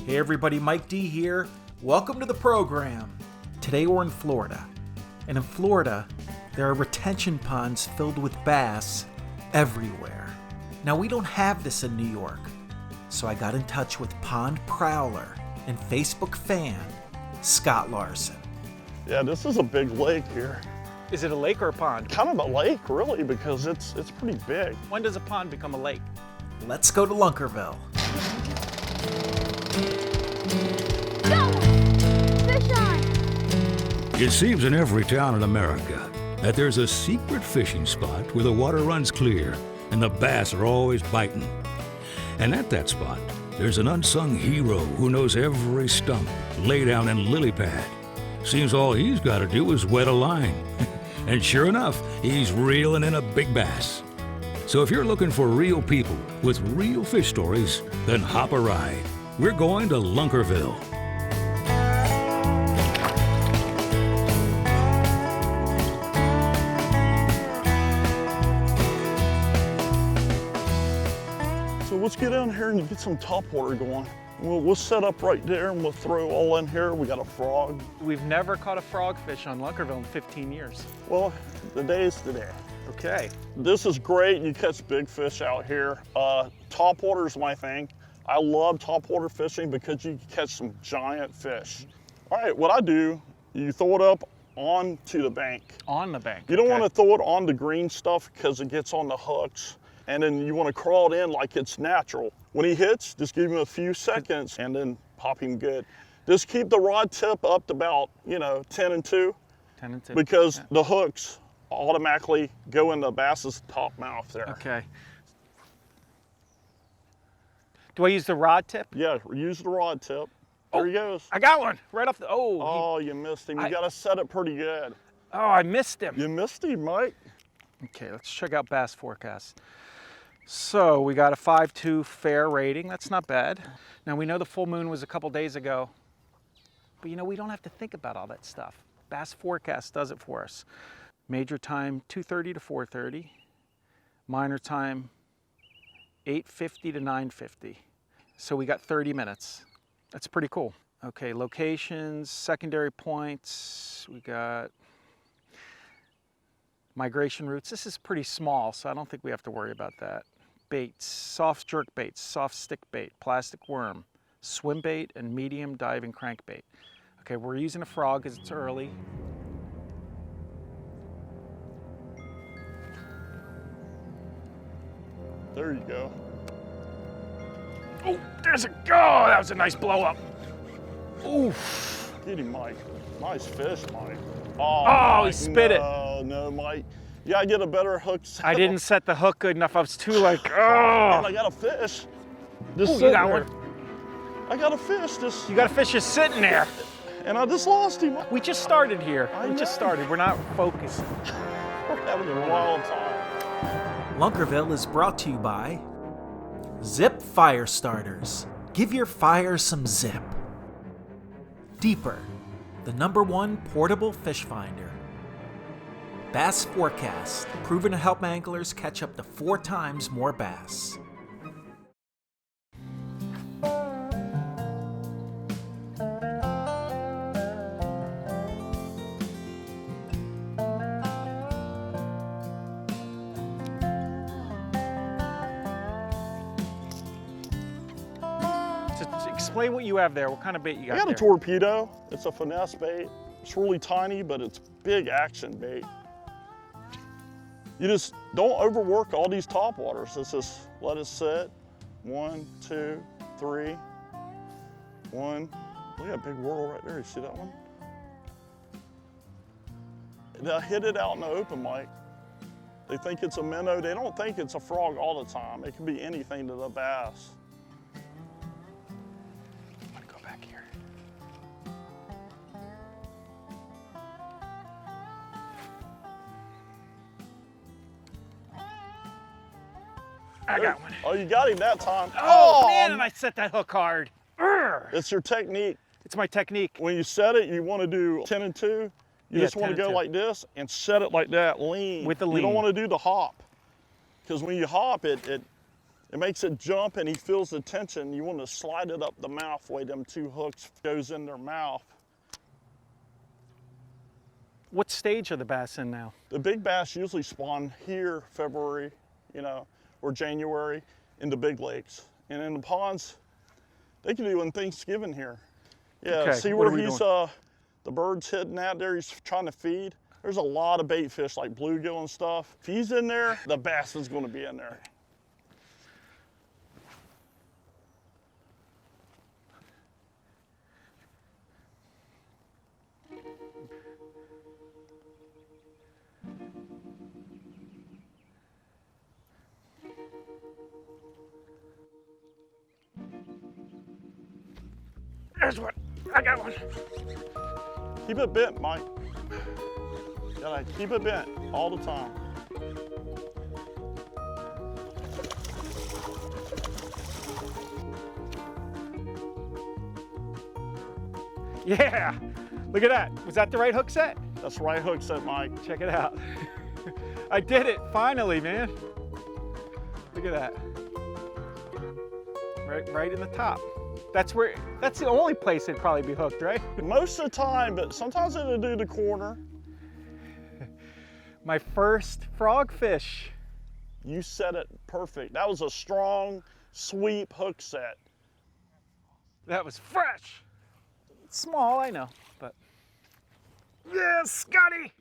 Hey everybody, Mike D here. Welcome to the program. Today we're in Florida. And in Florida, there are retention ponds filled with bass everywhere. Now we don't have this in New York. So I got in touch with pond prowler and Facebook fan, Scott Larsen. Yeah, this is a big lake here. Is it a lake or a pond? Kind of a lake, really, because it's pretty big. When does a pond become a lake? Let's go to Lunkerville. Fish on! It seems in every town in America that there's a secret fishing spot where the water runs clear and the bass are always biting. And at that spot, there's an unsung hero who knows every stump, laydown, and lily pad. Seems all he's got to do is wet a line. And sure enough, he's reeling in a big bass. So if you're looking for real people with real fish stories, then hop a ride. We're going to Lunkerville. So let's get down here and get some topwater going. We'll set up right there and we'll throw all in here. We got a frog. We've never caught a frogfish on Lunkerville in 15 years. Well, the day's today. Okay. This is great. You catch big fish out here. Topwater is my thing. I love topwater fishing because you can catch some giant fish. All right, what I do, you throw it up onto the bank. On the bank. You don't want to throw it on the green stuff because it gets on the hooks. And then you want to crawl it in like it's natural. When he hits, just give him a few seconds and then pop him good. Just keep the rod tip up to about, 10 and 2. 10 and 2. Because the hooks automatically go in the bass's top mouth there. Okay. Do I use the rod tip? Yeah, use the rod tip. There he goes. I got one right off the, Oh, you missed him. You got to set it pretty good. I missed him. You missed him, Mike. Okay, let's check out bass forecast. So we got a 5.2 fair rating. That's not bad. Now we know the full moon was a couple days ago, but we don't have to think about all that stuff. Bass forecast does it for us. Major time 2:30 to 4:30. Minor time 8:50 to 9:50. So we got 30 minutes. That's pretty cool. Okay, locations, secondary points. We got migration routes. This is pretty small, so I don't think we have to worry about that. Baits, soft jerk baits, soft stick bait, plastic worm, swim bait, and medium diving crankbait. Okay, we're using a frog because it's early. There you go. Oh, there's a go! That was a nice blow up. Oof. Get him, Mike. Nice fish, Mike. Oh, Mike, he spit it. No, Mike. You gotta get a better hook set. I didn't set the hook good enough. I was too like, And oh. I got a fish. Ooh, you got one. I got a fish. You got a fish just sitting there. And I just lost him. We just started here. I We just know. started. We're not focused. We're having a wild time. Lunkerville is brought to you by Zip Fire Starters. Give your fire some zip. Deeper, the #1 portable fish finder. Bass Forecast, proven to help anglers catch up to 4 times more bass. Explain what you have there. What kind of bait you got I got there? a torpedo. It's a finesse bait. It's really tiny, but it's big action bait. You just don't overwork all these topwaters. Let's just let it sit. 1, 2, 3. 1. Look at that big whirl right there. You see that one? They'll hit it out in the open, Mike. They think it's a minnow. They don't think it's a frog all the time. It can be anything to the bass. I'm gonna go back here. I got one. Oh, you got him that time. Oh man, and I set that hook hard. Urgh. It's your technique. It's my technique. When you set it, you want to do 10 and 2. You just want to 10 go and 2. like this and set it like that, lean. With the You lean. don't want to do the hop. Because when you hop, it It makes it jump and he feels the tension. You want to slide it up the mouth way them two hooks goes in their mouth. What stage are the bass in now? The big bass usually spawn here February, you know, or January in the big lakes. And in the ponds, they can do in Thanksgiving here. Yeah, Okay, see what where are we he's, doing? the bird's hitting out there, he's trying to feed. There's a lot of bait fish like bluegill and stuff. If he's in there, the bass is gonna be in there. There's one. I got one. Keep it bent, Mike. Gotta keep it bent all the time. Yeah, look at that. Was that the right hook set? That's the right hook set, Mike. Check it out. I did it, finally, man. Look at that. Right in the top. That's the only place it'd probably be hooked, right? Most of the time, but sometimes it'll do the corner. My first frogfish. You set it perfect. That was a strong, sweep hook set. That was fresh. It's small, I know, but. Yes, Scotty!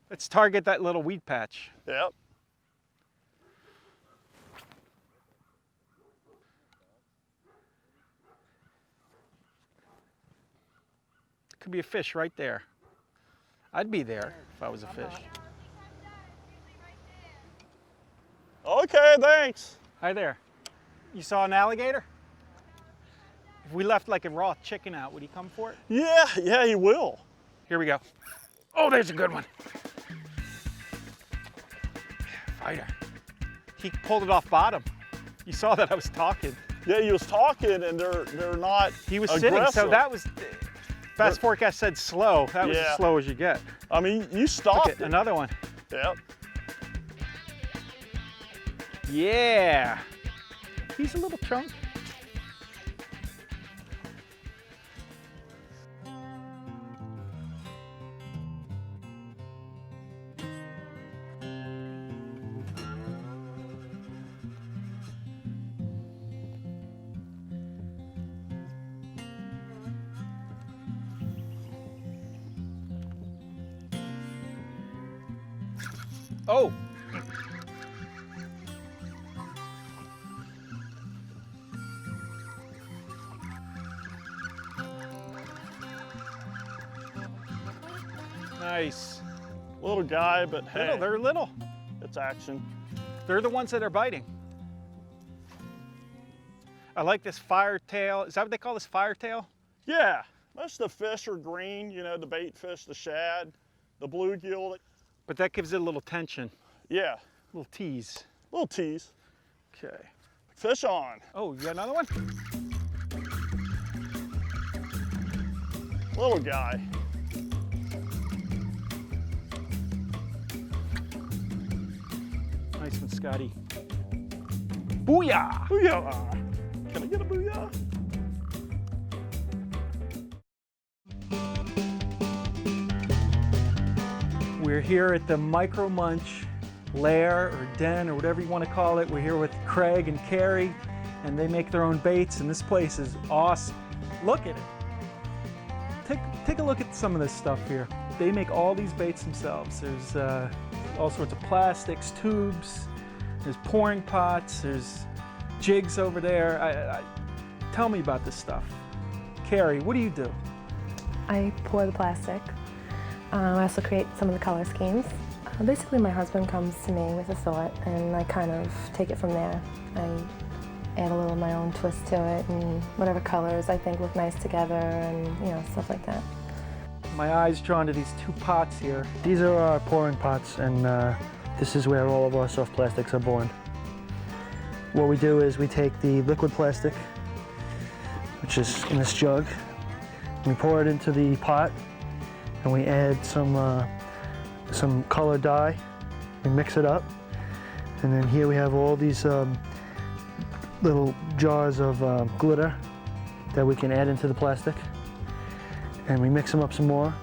Let's target that little weed patch. Yep. Could be a fish right there. I'd be there if I was a fish. Okay, thanks. Hi there. You saw an alligator? If we left like a raw chicken out, would he come for it? Yeah, he will. Here we go. Oh, there's a good one. Fighter. He pulled it off bottom. You saw that I was talking. Yeah, he was talking and they're not He was aggressive. sitting, so that was, Fast forecast said slow. That was as slow as you get. I mean, you stopped Look at it. another one. Yep. Yeah. He's a little chunk. Oh. Nice. Little guy, but hey, Little, they're little. it's action. They're the ones that are biting. I like this firetail. Is that what they call this, firetail? Yeah, most of the fish are green, you know, the bait fish, the shad, the bluegill. But that gives it a little tension, Yeah, a little tease. little tease. Okay. Fish on. Oh, you got another one? Little guy. Nice one, Scotty. Booyah! Booyah! Can I get a booyah? We're here at the Micro Munch lair or den or whatever you want to call it. We're here with Craig and Carrie, and they make their own baits, and this place is awesome. Look at it. Take a look at some of this stuff here. They make all these baits themselves. There's all sorts of plastics, tubes, there's pouring pots, there's jigs over there. Tell me about this stuff. Carrie, what do you do? I pour the plastic. I also create some of the color schemes. Basically, my husband comes to me with a thought, and I kind of take it from there. I add a little of my own twist to it, and whatever colors I think look nice together, and stuff like that. My eye's drawn to these two pots here. These are our pouring pots, and this is where all of our soft plastics are born. What we do is we take the liquid plastic, which is in this jug, and we pour it into the pot, and we add some color dye. We mix it up, And then here we have all these little jars of glitter that we can add into the plastic. And we mix them up some more.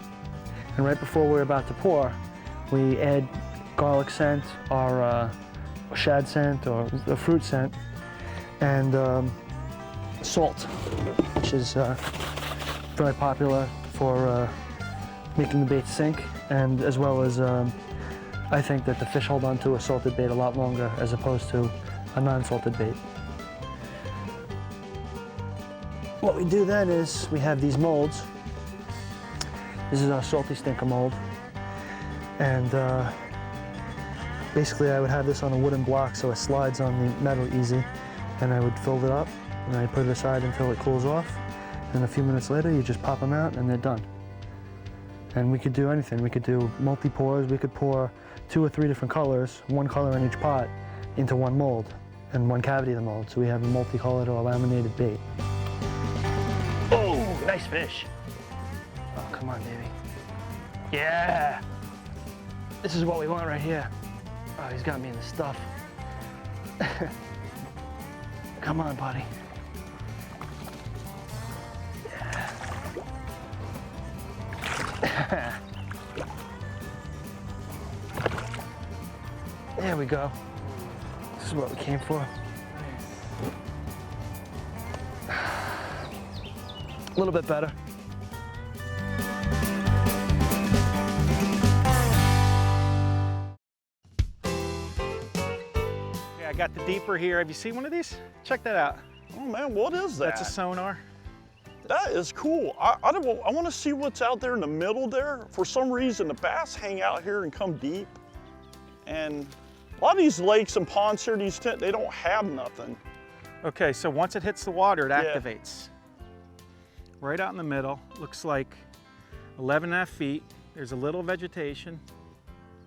And right before we're about to pour, we add garlic scent or shad scent or a fruit scent and salt, which is very popular for making the bait sink, and as well as I think that the fish hold on to a salted bait a lot longer as opposed to a non-salted bait. What we do then is we have these molds. This is our salty stinker mold. And basically I would have this on a wooden block so it slides on the metal easy. And I would fill it up and I put it aside until it cools off. And a few minutes later you just pop them out and they're done. And we could do anything. We could do multi-pours. We could pour 2 or 3 different colors, one color in each pot, into one mold and one cavity of the mold. So we have a multicolored or laminated bait. Oh, nice fish. Oh, come on, baby. Yeah. This is what we want right here. Oh, he's got me in the stuff. Come on, buddy. Yeah. There we go. This is what we came for. A little bit better. Yeah, I got the deeper here. Have you seen one of these? Check that out. Oh man, what is that? That's a sonar. That is cool. I want to see what's out there in the middle there. For some reason, the bass hang out here and come deep. And a lot of these lakes and ponds here, they don't have nothing. Okay, so once it hits the water, it Yeah. activates. Right out in the middle, looks like 11.5 feet. There's a little vegetation.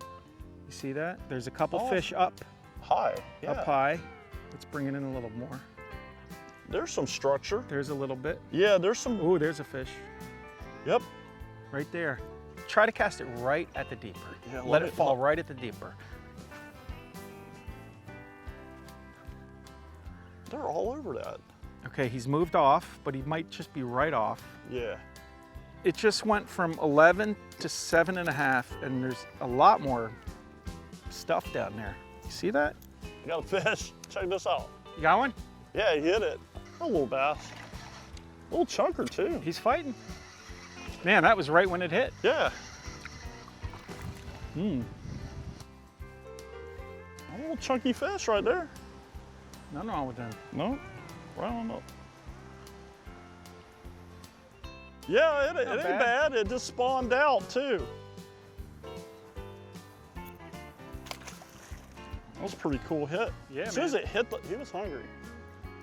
You see that? There's a couple fish up High, yeah. up high. Let's bring it in a little more. There's some structure. There's a little bit. Yeah, there's some. Ooh, there's a fish. Yep. Right there. Try to cast it right at the deeper. Yeah, Let it fall right at the deeper. They're all over that. Okay, he's moved off, but he might just be right off. Yeah. It just went from 11 to 7.5, and there's a lot more stuff down there. You see that? I got a fish. Check this out. You got one? Yeah, he hit it. A little bass. A little chunker too. He's fighting. Man, that was right when it hit. Yeah. Hmm. A little chunky fish right there. Nothing wrong with that. No? Right on up. Yeah, it ain't bad. It just spawned out too. That was a pretty cool hit. Yeah, as soon as man. it hit, he was hungry.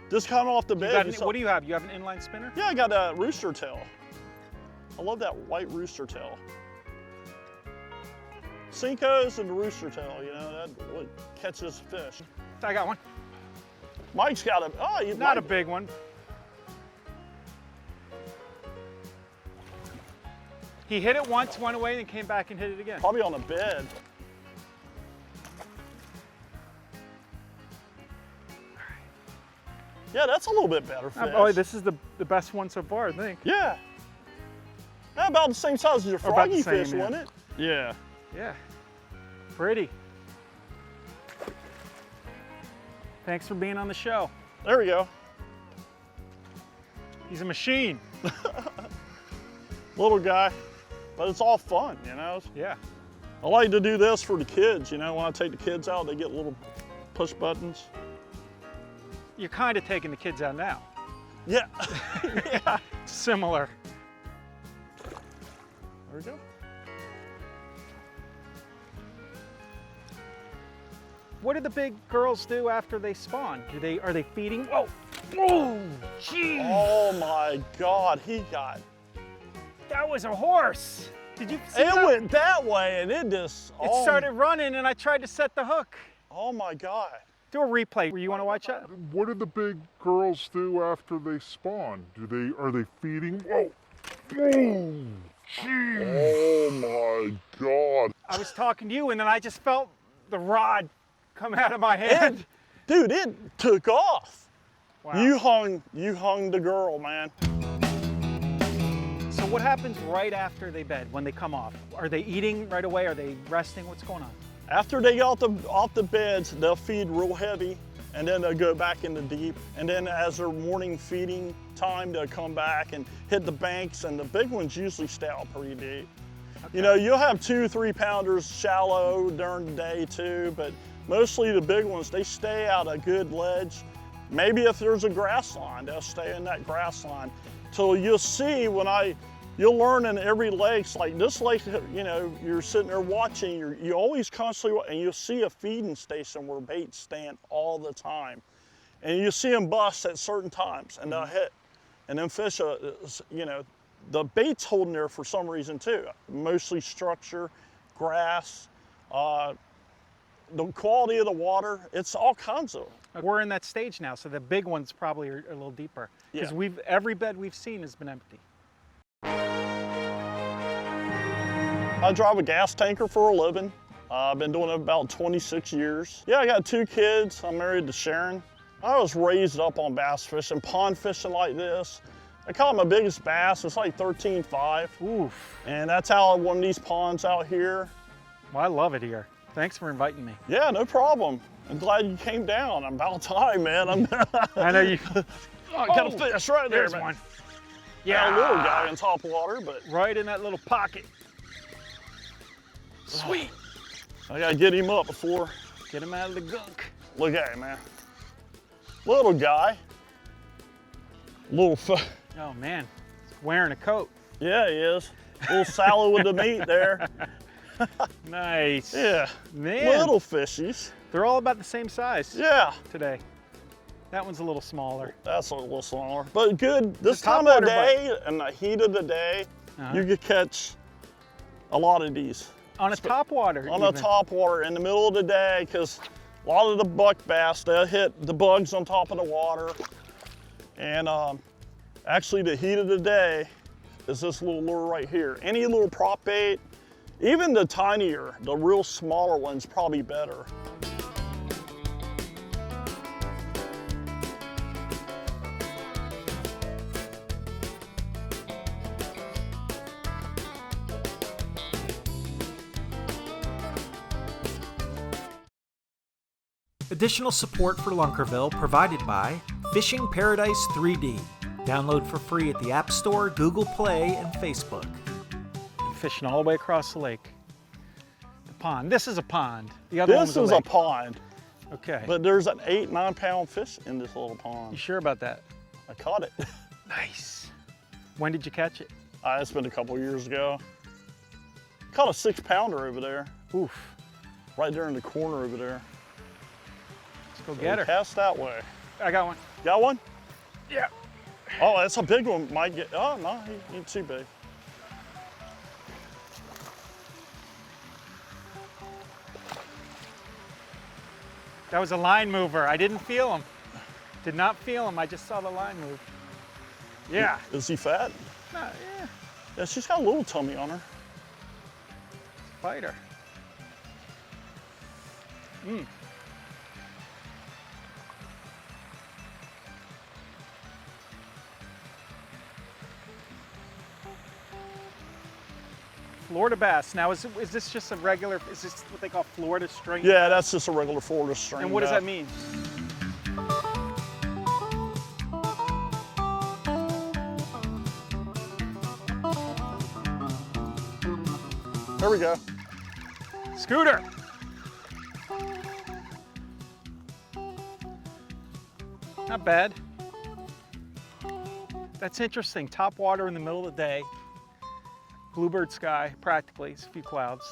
Just coming off the bed. What do you have? You have an inline spinner? Yeah, I got a rooster tail. I love that white rooster tail. Cincos and the rooster tail, you know, that really catches fish. I got one. Mike's got a, oh, you Not a big one. He hit it once, went away, then came back and hit it again. Probably on the bed. Yeah, that's a little bit better fish. Oh, this is the best one so far, I think. Yeah. About the same size as your About froggy the same, fish, yeah. wasn't it? Yeah. Yeah, pretty. Thanks for being on the show. There we go. He's a machine. Little guy, but it's all fun, you know? Yeah. I like to do this for the kids, you know, when I take the kids out, they get little push buttons. You're kind of taking the kids out now. Yeah. Yeah, similar. There we go. What do the big girls do after they spawn? Are they feeding? Whoa! Oh, jeez! Oh my God, he got. That was a horse. Did you see It that? went that way and it just. It started running and I tried to set the hook. Oh my God. Do a replay. You want to watch that? What do the big girls do after they spawn? Are they feeding? Whoa! Oh, jeez! Oh my God! I was talking to you and then I just felt the rod come out of my hand. Dude, it took off. Wow. You hung the girl, man. So what happens right after they bed, when they come off? Are they eating right away? Are they resting? What's going on? After they get off the beds, they'll feed real heavy, and then they'll go back in the deep. And then as their morning feeding time, they'll come back and hit the banks, and the big ones usually stay out pretty deep. Okay. You know, you'll have 2-3 pounders shallow during the day too, but mostly the big ones, they stay out a good ledge. Maybe if there's a grass line, they'll stay in that grass line. Till you'll see you'll learn in every lake, like this lake, you know, you're sitting there watching, you always constantly, and you'll see a feeding station where baits stand all the time. And you see them bust at certain times, and they'll hit. And then fish, you know, the bait's holding there for some reason too. Mostly structure, grass, the quality of the water, it's all kinds of. We're in that stage now, so the big ones probably are a little deeper. Because Yeah. every bed we've seen has been empty. I drive a gas tanker for a living. I've been doing it about 26 years. Yeah, I got 2 kids. I'm married to Sharon. I was raised up on bass fishing, pond fishing like this. I caught my biggest bass, it's like 13.5. Oof. And that's out of one of these ponds out here. Well, I love it here. Thanks for inviting me. Yeah, no problem. I'm glad you came down. I'm about time, man. I know you. I got a fish right there, There's man. one. Yeah, a little guy in top water, but Right in that little pocket. Sweet. I gotta get him up before. Get him out of the gunk. Look at him, man. Little guy. Oh man, he's wearing a coat. Yeah, he is. A little sallow with the meat there. Nice. Yeah. Man. Little fishies. They're all about the same size Yeah. today. That one's a little smaller. That's a little smaller. But good. This It's a top time of water day and the heat of the day, you could catch a lot of these. On a topwater. On a top water in the middle of the day, because a lot of the buck bass, they'll hit the bugs on top of the water. And actually the heat of the day is this little lure right here. Any little prop bait, even the tinier, the real smaller ones, probably better. Additional support for Lunkerville provided by Fishing Paradise 3D. Download for free at the App Store, Google Play, and Facebook. Fishing all the way across the lake. The pond. This is a pond. The other one This was is a a lake. pond, Okay. but there's an 8-9 pound fish in this little You pond. sure about that? I caught it. Nice. When did you catch it? It's been a couple years ago. Caught a 6-pounder over there, Oof. right there in the corner over there. Let's go get her. Cast that way. I got one. Got one? Yeah. Oh, that's a big one. Might get, oh no, he ain't too big. That was a line mover. I didn't feel him. Did not feel him. I just saw the line move. Yeah. Is he fat? Yeah. Yeah, she's got a little tummy on her. Fighter. Florida bass. Now, is this just a regular, is this what they call Florida string? Yeah, that's just a regular Florida string. And what does that mean? There we go. Scooter. Not bad. That's interesting. Top water in the middle of the day. Bluebird sky, practically. It's a few clouds.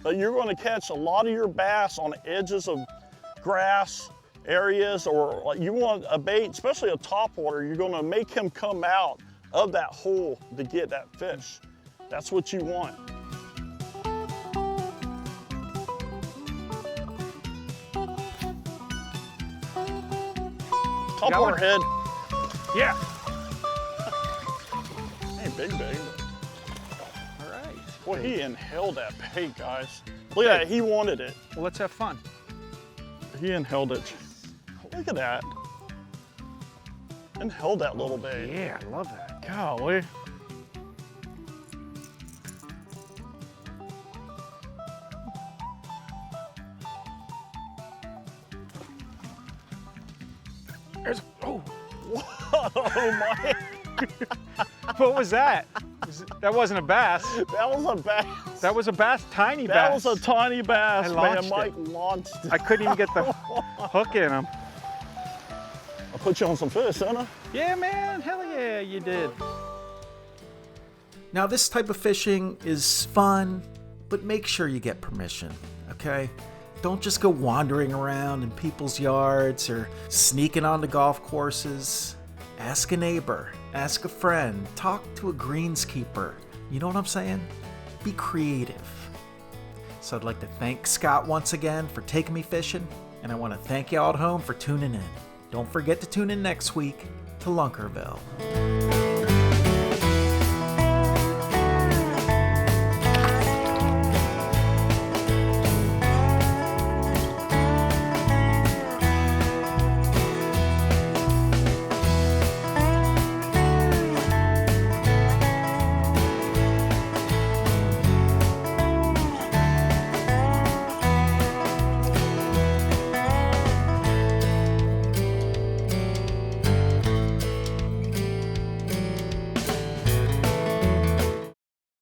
But you're going to catch a lot of your bass on the edges of grass areas, or like you want a bait, especially a topwater, you're going to make him come out of that hole to get that fish. That's what you want. Topwater head. Yeah. Ain't big, but All right. boy, he inhaled that bait, guys. Look at that, he wanted it. Well, let's have fun. He inhaled it. Look at that. Inhaled that little bait. Yeah, I love that. Golly. There's, oh, Oh my. what was that? That wasn't a bass. That was a bass. That was a bass, tiny That bass. was a tiny bass, I man. launched Mike it. launched it. I couldn't even get the hook in him. I put you on some fish, didn't I? Yeah, man, hell yeah, you did. Now, this type of fishing is fun, but make sure you get permission, okay? Don't just go wandering around in people's yards or sneaking onto golf courses. Ask a neighbor, ask a friend, talk to a greenskeeper. You know what I'm saying? Be creative. So I'd like to thank Scott once again for taking me fishing, and I want to thank y'all at home for tuning in. Don't forget to tune in next week to Lunkerville.